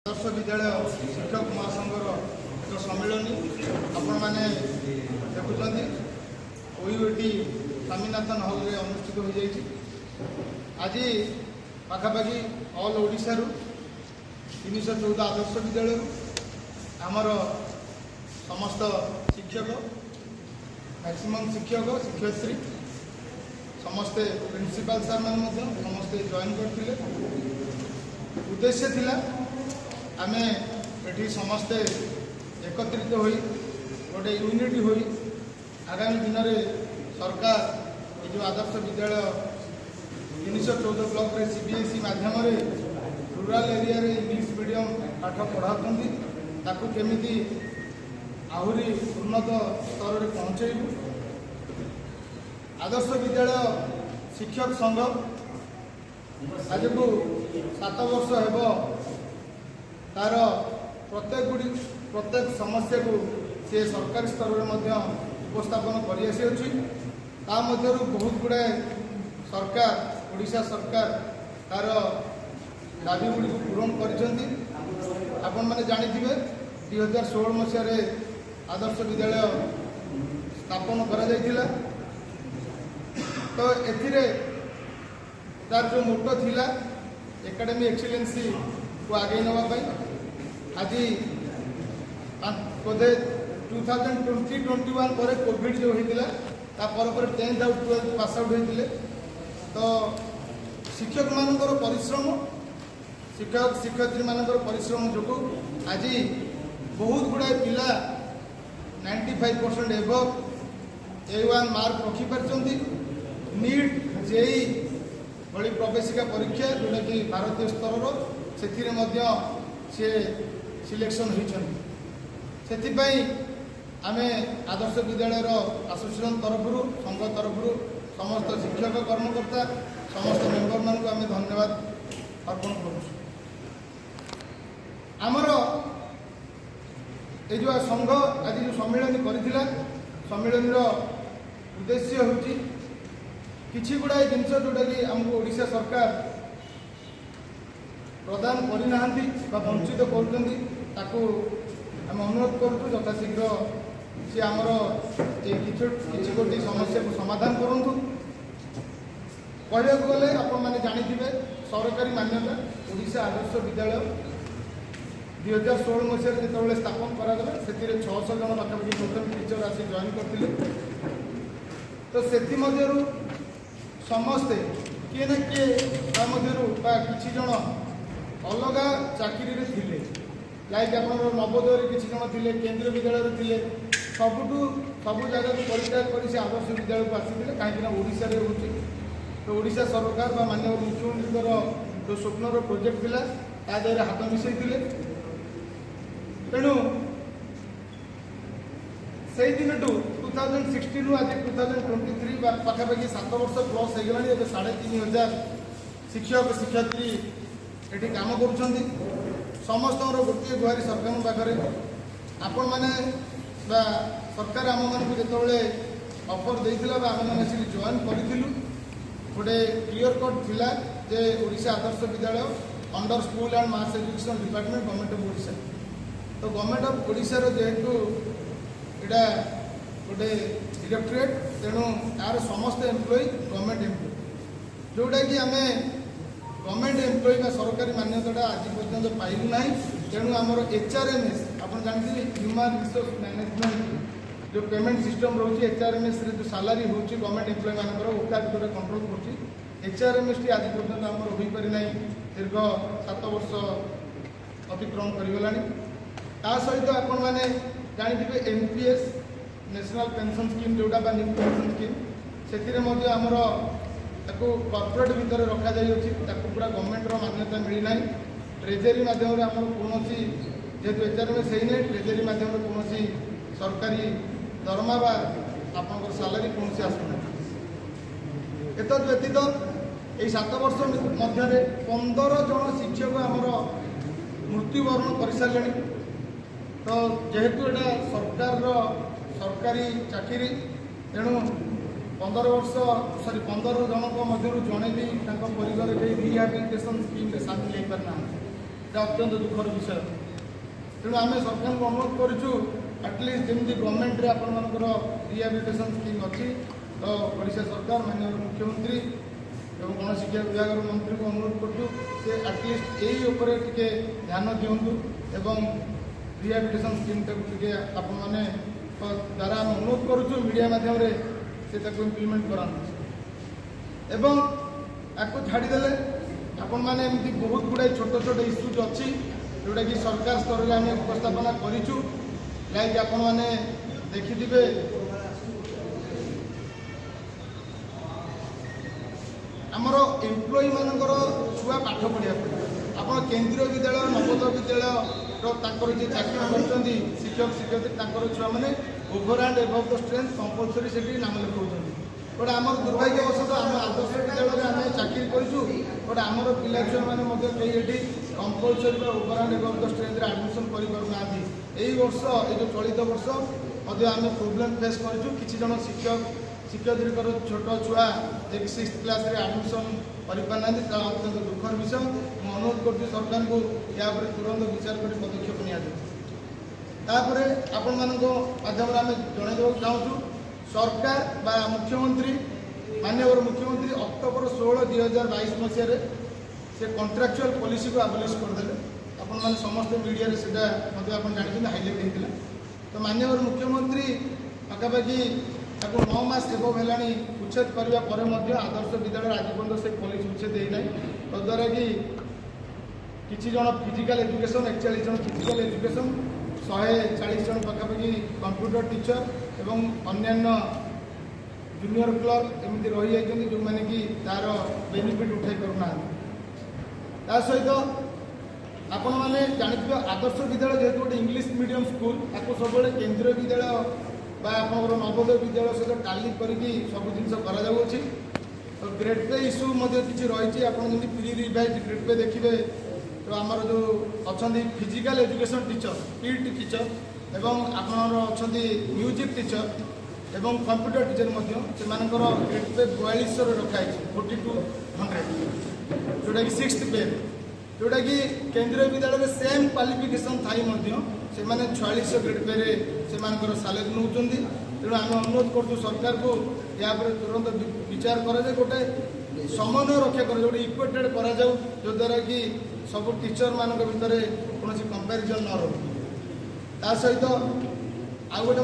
आदर्श विद्यालय शिक्षक महासंघर एक सम्मिलनी आपण मैंने देखुं ओयूटी स्वामीनाथन हॉल रे अनुष्ठित हो जाएगी। आज पाखापाखि ऑल ओडिशा 314 आदर्श विद्यालय आमर समस्त शिक्षक मैक्सिमम शिक्षक शिक्षयित्री समस्ते प्रिंसिपल सार मान समस्ते जॉइन करते। उद्देश्य थिला आमे एठी समस्ते एकत्रित होई गोटे यूनिटी होई आगामी दिन में सरकार ये जो आदर्श विद्यालय 314 ब्लॉक रे सीबीएसई माध्यम रूराल एरिया रे इंग्लिश मीडियम पाठ पढ़ाती ताकू केमिति आहुरी उन्नत स्तर में पहुँचेबू। आदर्श विद्यालय शिक्षक संघ आज को 7 वर्ष हेब तार प्रत्येक समस्या को सी सरकारी स्तर में उपस्थापन कर बहुत गुड़ाए सरकार ओडिशा सरकार तार दाबी गुड़ी पूरण कर जानिथिबे 2016 मसीह आदर्श विद्यालय स्थापन करा जायतिला। तो एथिरे तार जो मोटो थिला एकेडमी एक्सीलेंसी को आगे नापी आज बोधे 2020-21 पर कोविड जो होता पर 10th out 12th pass out होते। तो शिक्षक मानकर परिश्रम शिक्षक शिक्षयित्री मानकर परिश्रम जो आज बहुत गुड़ाए पिला 95% एबव A1 मार्क रखिपार। नीट जेई भली प्रवेशिका परीक्षा जोटा कि भारतीय स्तर से सिलेक्शन होती। आमे आदर्श विद्यालय एसोसिएशन तरफ संघ तरफ समस्त शिक्षक कर्मकर्ता समस्त मेंबर मान आम धन्यवाद अर्पण करुँ। आमर ये जो संघ आज जो सम्मिलन करथिला सम्मिलन उद्देश्य होची किछि गुड़ाए जिनस जोटा कि आमको ओडिशा सरकार प्रदान करना वंचित करूँ अनुरोध करूँ यथाशीघ्र सी आमर किसी गोटी समस्या को समाधान करूँ। कहला गले आपने जानिथिबे सरकारी मान्यता ओडिशा आदर्श विद्यालय 2016 मसीह जो स्थापन करागला से 600 जन पाखापाखि प्रथम टीचर आसी जॉइन करते। तो से समस्ते किए ना किए किसी जन अलग चाकरी थे लाइक आप नवोदय किसी जन थे केंद्रीय विद्यालय थे सब जगह को परित्याग कर आदर्श विद्यालय को आसी कहीं ओडिशा रे होची। तो ओडिशा सरकार माननीय मुख्यमंत्री जो स्वप्नर प्रोजेक्ट थिला तादेह हाथ मिसई तेणु से दिन 2016 आज 2023 पाखापाखि 7 वर्ष प्लस हो गला। 3500 शिक्षक शिक्षयित्री ये कम कर समस्त गोटे गुहारी सरकार पाखे आपण मैंने सरकार आम मान जो ऑफर देता आम मैंने जॉइन करूँ गोटे क्लियर कट थिला जे Odisha Adarsh Vidyalaya under school and mass education department government of Odisha. तो गवर्नमेंट ऑफ ओडिशा जेहेतु यहाँ गोटे डायरेक्टरेट तेणु यार समस्त एम्प्लॉय गवर्नमेंट एम्प्लॉय जोटा कि आम गवर्नमेंट एम्प्लॉय सरकारी मान्यता आज पर्यंत पाइलु ना। तेणु आमर HRMS आप जानते ह्यूमन रिसोर्स मैनेजमेंट जो पेमेंट सिस्टम रोचे HRMS रे जो सैलरी होची गवर्नमेंट एम्प्लॉय मानकर ओका जो कंट्रोल करची HRMS टी आज पर्यंत आमर हो पारि ना। दीर्घ 7 वर्ष अतिक्रमण करगला। ता सहित आपण मैंने जानिथिबे NPS नेशनल पेंशन स्कीम जोटा न्यू पेंशन स्कीम से आमर कॉर्पोरेट भितर रखा पूरा गवर्नमेंट मान्यता मिलना। ट्रेजरी माध्यम आम कौन जेहेतु HRMS है ट्रेजरी माध्यम कौन सरकारी दरमा बा आप सालारी कौन आसना। एत व्यतीत यही 7 वर्ष मध्य 15 जन शिक्षक आमर मृत्युवरण कर सारे। तो जेहेतु यहाँ सरकार सरकारी चाकरी तेणु 15 जन मध्य जड़े भी परिवार रिहाबिलिटेशन स्कीम सामिल हो पारना। এটা অত্যন্ত দুঃখর বিষয়। তেणु आम सरकार को अनुरोध करूँ आटलिस्ट जमी गवर्नमेंट आपर रिहाबिलिटेशन स्कीम अच्छी तो ओडिशा सरकार माननीय मुख्यमंत्री एवं गणशिक्षा विभाग मंत्री को अनुरोध करूँ से आटलिस्ट यही उपर टिके ध्यान दिंतु एवं रिहाबिलिटेशन स्कीम टे आपण मैंने द्वारा आम अनुरोध करूँ मीडिया माध्यम से इम्प्लीमेंट कराते एवं आपको छाड़देले आपण मैंने एमती बहुत गुड़ाई छोट छोट इश्यूज अच्छी जोटा कि सरकार स्तर में आम उपस्थापना करूँ लाइक आपण मैंने देखिथे आमर एम्प्लॉय मानकर छुआ पाठ पढ़ा आप केंद्रीय विद्यालय नवोदय विद्यालय जी चाकरी कर शिक्षक शिक्षयित्री छुआ मैंने over and above the strength compulsory से नाम लिखाऊँ गोटे आम दुर्भाग्यवशत आम आदर्श विद्यालय आम चाकरी करूँ गोटे आमर पिला छुआ मैंने कई compulsory over and above the strength admission करना यही वर्ष ये जो चलित वर्ष आम प्रोब्लेम फेस करूँ किसी जन शिक्षक शिक्षयित्री छोट छुआ 6th क्लास आडमिशन करना अत्यंत दुखर विषय मैं अनुरोध कर सरकार को या तुरंत विचार कर पदक्षेप निपर आपण माध्यम आम जनइदेक चाहूँ सरकार बा मुख्यमंत्री माननीय मुख्यमंत्री अक्टोबर 16 2022 मसीह से कॉन्ट्रैक्चुअल पॉलिसी को आबलिश करदे आपण मैंने समस्त मीडिया से जानते हाइलाइट होता तो माननीय मुख्यमंत्री पाखापाखि 9 मास एवं है उच्छेद करने आदर्श विद्यालय आज पर्यटन से पॉलिसी उच्छेद होना तद्वारा कि किसी जन फिजिकल एजुकेशन 41 जन फिजिकल एजुकेशन 140 जन पाखापाखि कंप्यूटर टीचर एवं अन्यान्य जूनियर क्लर्क एमती रही जाती जो मैंने कि तार बेनिफिट उठाई पारना सहित आपण मैंने जानते आदर्श विद्यालय जेहेतु गोटे इंग्लिश मीडियम स्कूल आपको सब केंद्रीय विद्यालय बा आप नवोदय विद्यालय सहित टाली करके सब जिन कर तो ग्रेड पे इश्यू किसी रही आप प्री रिवाइज ग्रेड पे देखिए तो आमर जो अच्छा physical education teacher PT teacher एवं आपनर अच्छा म्यूजिक टीचर एवं कंप्यूटर टीचर से ग्रेड पे 4200 रखाई 4200 जोटा कि 6th पे जोटा कि केंद्रीय विद्यालय सेम क्वालिफिकेशन थी से 4600 ग्रेड पे से सालेरी नौ तेणु आम अनुरोध करूँ सरकार को या तुरंत विचार कर गोटे समन्वय रक्षा कर जो इक्वेटेड करा जाऊ जो द्वारा कि सब टीचर मान भितर कौन कंपेरिजन न रो सहित आउ गोटे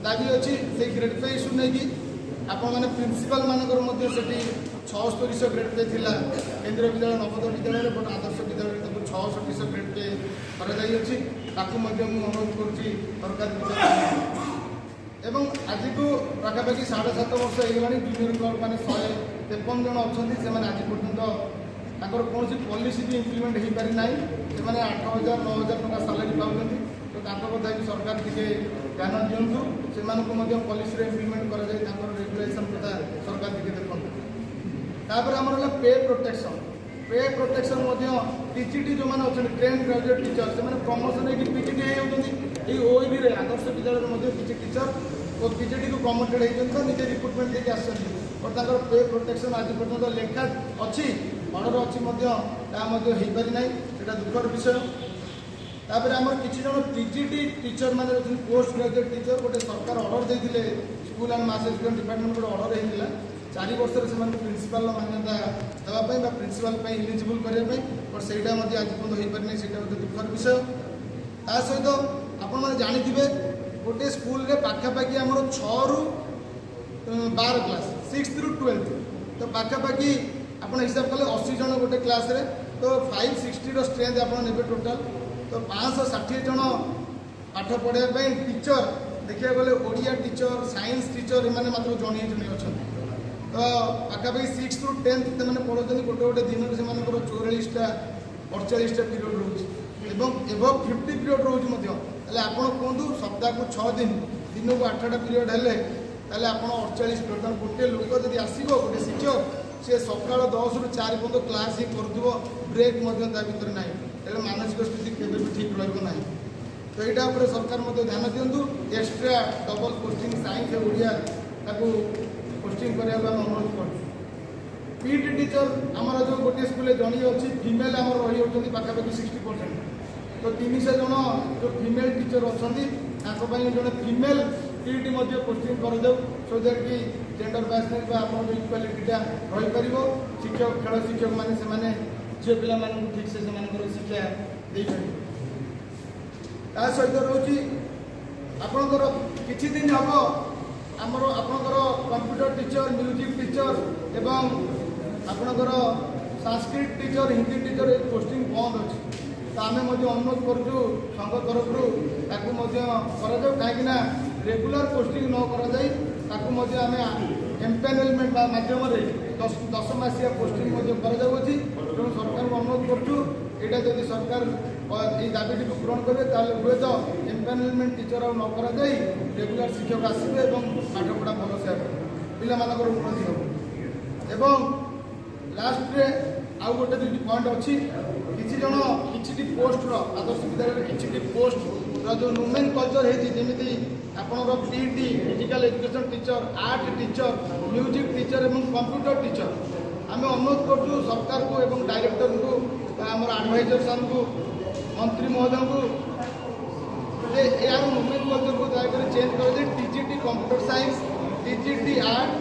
दाबी अच्छी से ग्रेड पे इश्यू नहीं कि आपण मैंने प्रिंसिपाल मानकर 7600 ग्रेड पे थिला केंद्रीय विद्यालय Navodaya Vidyalaya but Adarsh Vidyalaya 6600 grade pay कर अनुरोध करुँची सरकार एवं आज को पाखापाखि 7.5 वर्ष होगा जूनियर क्लर्क मैंने 153 जन अच्छा से आज पर्यटन कौन पॉलिसी भी इम्प्लीमेंट हो पारि ना से 8000 9000 टका सालारी पाँच तो कथा भी सरकार टी ध्यान दिंतु से पॉलिसी इम्प्लीमेंट कर रेगुलेशन कथा सरकार टी देखते आमर पे प्रोटेक्शन टीजीटी जो मैंने अच्छा ट्रेन ग्रेजुएट टीचर से प्रमोशन होगी पीजीटी होती ओईबी आदर्श विद्यालय किसी टीचर और पीजीटी को प्रमोटेड होती निजे रिक्रुटमेंट लेके आसर पे प्रोटेक्शन आज पर्यटन लेखा अच्छी ऑर्डर अच्छी हो पारि ना यहाँ दुखर विषय आमर किसी जन पीजीटी टीचर मैंने पोस्ट ग्रेजुएट टीचर गोटे सरकार ऑर्डर देते school and mass education department गोटे ऑर्डर होता 4 वर्ष से प्रिंसिपाल मान्यता देवाई प्रिंसिपाल इलिजिबल करने बट से आज पर्यटन हो पारि ना गोटे दुखर विषय सहित आपण मैंने जानते गोटे स्कूल रे पाखापाखि आमर 6 ରୁ 12 क्लास 6th ରୁ 12th तो पाखापाखि आप हिसाब कले 80 जन गोटे क्लास रे तो 560 स्ट्रेंथ आप ने टोटाल तो 560 जन पाठ पढ़ाई टीचर देखा गले ओडिया टीचर साइंस टीचर एम मात्र जड़े जड़े अच्छा तो पाखापाखि 6th ରୁ 10th से पढ़ाते गोटे गोटे दिन से 44टा 48टा पीरियड रोचे एवं 50 पीरियड रोचे आप कहूँ सप्ताह को 6 दिन दिन को 8टा पीरियड है आप 48 पीरियड गोटे लोक जब आसो गोटे शिक्षक सी सका 10 ରୁ 4 पर्यटन क्लास ही कर ब्रेक भर ना मानसिक स्थिति केवे भी ठीक रहा तो यहाँ सरकार ध्यान दिंतु extra double posting science Odia posting करने अनुरोध कर पीटी टीचर आमर जो गोटे स्कूल जड़ी अच्छी फीमेल आम रही होती पाखापाखि 60%। तो 300 जन जो फीमेल टीचर अच्छा जड़े फीमेल पीटी पोस्टिंग कर सो दैट कि जेंडर बैलेंस आप इक्वालिटीटा रही पार। शिक्षक खेल शिक्षक मैंने झील पिला ठीक से शिक्षा दे पार सहित रोची आपणकर किछि दिन हम आमर आपणकर कंप्यूटर टीचर म्यूजिक टीचर एवं आपणकर Sanskrit teacher Hindi teacher posting बंद अच्छी। तो आम अनुरोध करूँ संघ तरफ कहीं रेगुलर पोस्टिंग न कर आम एम्पेनलमेंट मध्यम 10 मासिया पोस्टिंग तेणु सरकार को अनुरोध करूँ यहाँ जब सरकार ये दाबीटी को पूरण करेंगे हुए तो एम्पेनलमेंट टीचर न कर रेगुलर शिक्षक आसवे और पाठपढ़ा भल से पिला उन्नति हो। लास्ट आउ गोटे दुटी पॉइंट अच्छी किसी पोस्टर आदर्श विद्यालय किसी पोस्ट जो नुमेन कल्चर होती आपणर PT physical education teacher art teacher music teacher और कंप्यूटर टीचर आम अनुरोध करूँ सरकार को एवं डायरेक्टर को आमर एडवाइजर सान को मंत्री महोदय को यार नुमेन कल्चर को दयाकोरी चेंज कर TGT computer science TGT art